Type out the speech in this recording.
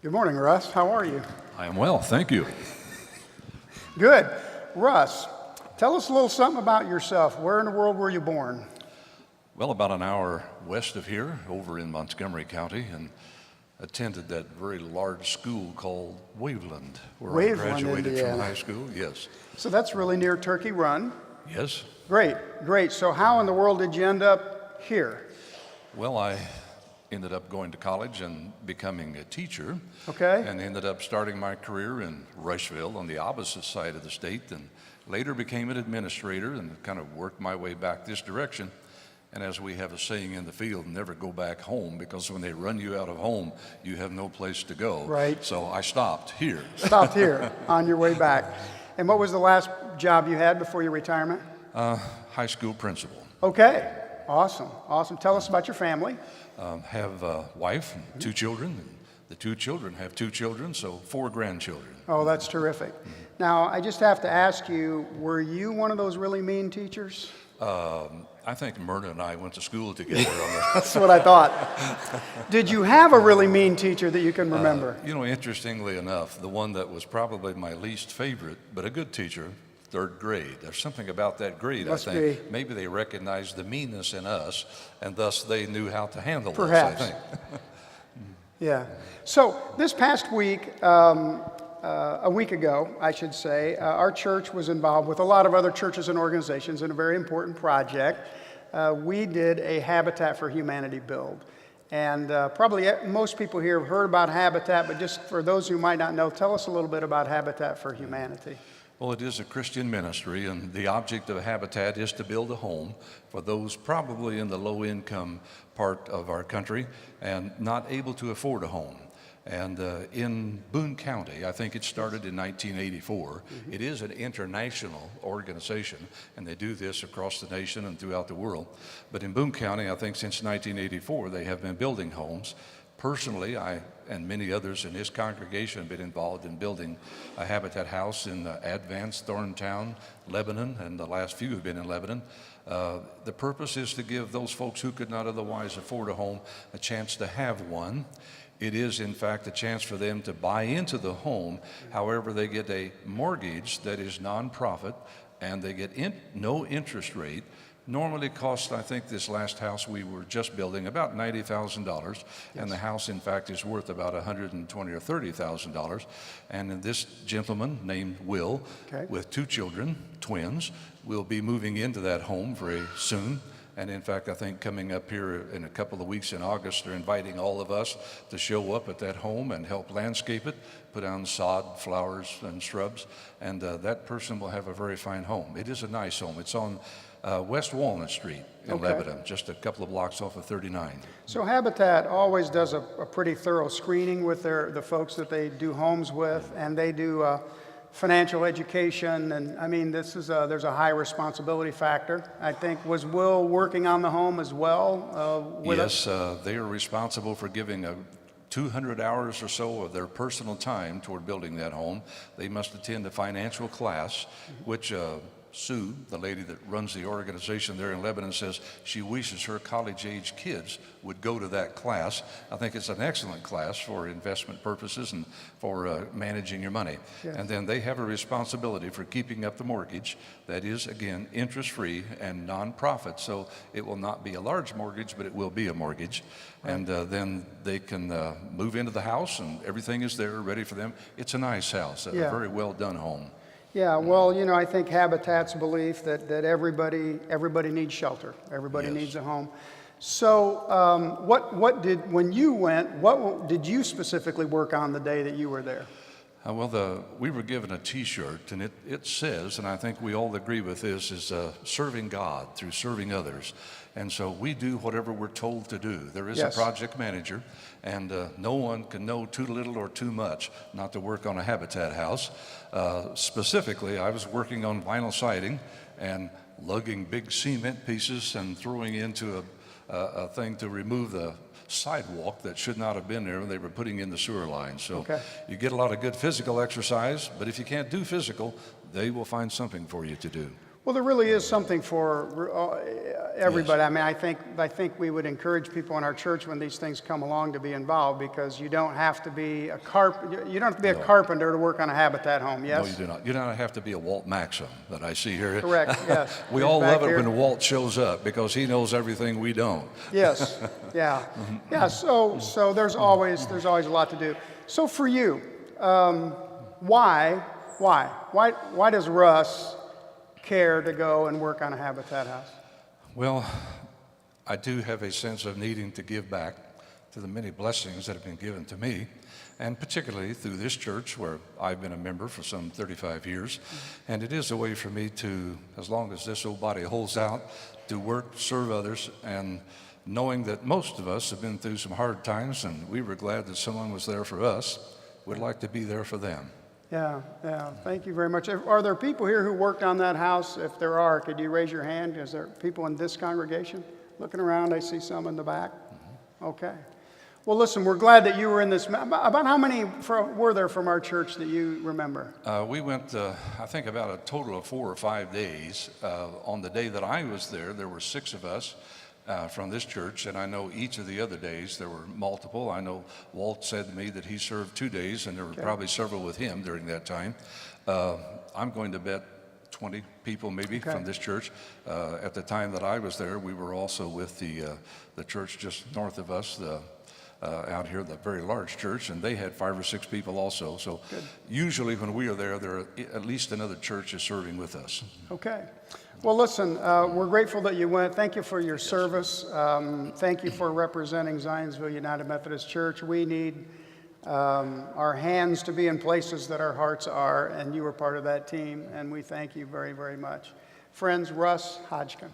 Good morning, Russ. How are you? I am well, thank you. Good. Russ, tell us a little something about yourself. Where in the world were you born? Well, about an hour west of here, over in Montgomery County, and attended that very large school called Waveland, where I Waveland, graduated Indiana. from high school. Yes. So that's really near Turkey Run. Yes. Great, great. So how in the world did you end up here? Well, I ended up going to college and becoming a teacher. Okay. And ended up starting my career in Rushville on the opposite side of the state, and later became an administrator and kind of worked my way back this direction. And as we have a saying in the field, never go back home, because when they run you out of home, you have no place to go. Right. So I stopped here. Stopped here on your way back. And what was the last job you had before your retirement? High school principal. Okay. Awesome. Awesome. Tell us about your family. Have a wife and 2 children. And the 2 children have 2 children, so 4 grandchildren. Oh, that's terrific. Now, I just have to ask you, were you one of those really mean teachers? I think Myrna and I went to school together. That's what I thought. Did you have a really mean teacher that you can remember? Interestingly enough, the one that was probably my least favorite, but a good teacher, 3rd grade. There's something about that grade, Must I think. be. Maybe they recognized the meanness in us, and thus they knew how to handle Perhaps. us, I think. Yeah. So this past week, a week ago, I should say, our church was involved with a lot of other churches and organizations in a very important project. We did a Habitat for Humanity build. And probably most people here have heard about Habitat, but just for those who might not know, tell us a little bit about Habitat for Humanity. Well, it is a Christian ministry, and the object of Habitat is to build a home for those probably in the low-income part of our country and not able to afford a home. And in Boone County, I think it started in 1984. It is an international organization, and they do this across the nation and throughout the world. But in Boone County, I think since 1984, they have been building homes. Personally, I and many others in this congregation have been involved in building a Habitat house in Advance, Thorntown, Lebanon, and the last few have been in Lebanon. The purpose is to give those folks who could not otherwise afford a home a chance to have one. It is, in fact, a chance for them to buy into the home. However, they get a mortgage that is nonprofit, and they get no interest rate. Normally cost, I think this last house we were just building, about $90,000, yes. And the house, in fact, is worth about $120,000 or $130,000. And this gentleman named Will, okay, with 2 children, twins, will be moving into that home very soon. And in fact, I think coming up here in a couple of weeks in August, they're inviting all of us to show up at that home and help landscape it, put down sod, flowers, and shrubs, and that person will have a very fine home. It is a nice home. It's on West Walnut Street in Lebanon, just a couple of blocks off of 39. So Habitat always does a pretty thorough screening with the folks that they do homes with, and they do financial education, and I mean, there's a high responsibility factor. I think, was Will working on the home as well? Yes, they are responsible for giving 200 hours or so of their personal time toward building that home. They must attend a financial class, which Sue, the lady that runs the organization there in Lebanon, says she wishes her college-age kids would go to that class. I think it's an excellent class for investment purposes and for managing your money. Yes. And then they have a responsibility for keeping up the mortgage that is, again, interest-free and nonprofit. So it will not be a large mortgage, but it will be a mortgage. Right. And then they can move into the house, and everything is there ready for them. It's a nice house, a very well-done home. Yeah, well, I think Habitat's belief that everybody needs shelter. Everybody yes. needs a home. So when you went, what did you specifically work on the day that you were there? We were given a T-shirt, and it says, and I think we all agree with this, is serving God through serving others. And so we do whatever we're told to do. There is yes. a project manager, and no one can know too little or too much not to work on a Habitat house. Specifically, I was working on vinyl siding and lugging big cement pieces and throwing into a thing to remove the sidewalk that should not have been there when they were putting in the sewer line. So okay. You get a lot of good physical exercise, but if you can't do physical, they will find something for you to do. Well, there really is something for everybody. Yes. I mean, I think we would encourage people in our church when these things come along to be involved, because you don't have to be a carpenter to work on a Habitat home. Yes. No, you do not. You don't have to be a Walt Maxim that I see here. Correct. Yes. We He's all back love it here. when Walt shows up because he knows everything we don't. Yes. Yeah. Yeah. So there's always a lot to do. So for you, why does Russ care to go and work on a Habitat house? Well, I do have a sense of needing to give back to the many blessings that have been given to me, and particularly through this church where I've been a member for some 35 years. And it is a way for me to, as long as this old body holds out, to work, serve others, and knowing that most of us have been through some hard times and we were glad that someone was there for us, we'd like to be there for them. Yeah. Thank you very much. Are there people here who worked on that house? If there are, could you raise your hand? Is there people in this congregation? Looking around, I see some in the back. Okay. Well, listen, we're glad that you were in this. About how many were there from our church that you remember? We went, I think, about a total of 4 or 5 days. On the day that I was there were 6 of us from this church, and I know each of the other days there were multiple. I know Walt said to me that he served 2 days, and there were probably several with him during that time. I'm going to bet 20 people maybe from this church. At the time that I was there, we were also with the church just north of us, out here, the very large church, and they had 5 or 6 people also. So usually when we are there are at least another church is serving with us. Okay. Well, listen, we're grateful that you went. Thank you for your service. Thank you for representing Zionsville United Methodist Church. We need our hands to be in places that our hearts are, and you were part of that team, and we thank you very, very much. Friends, Russ Hodgkin.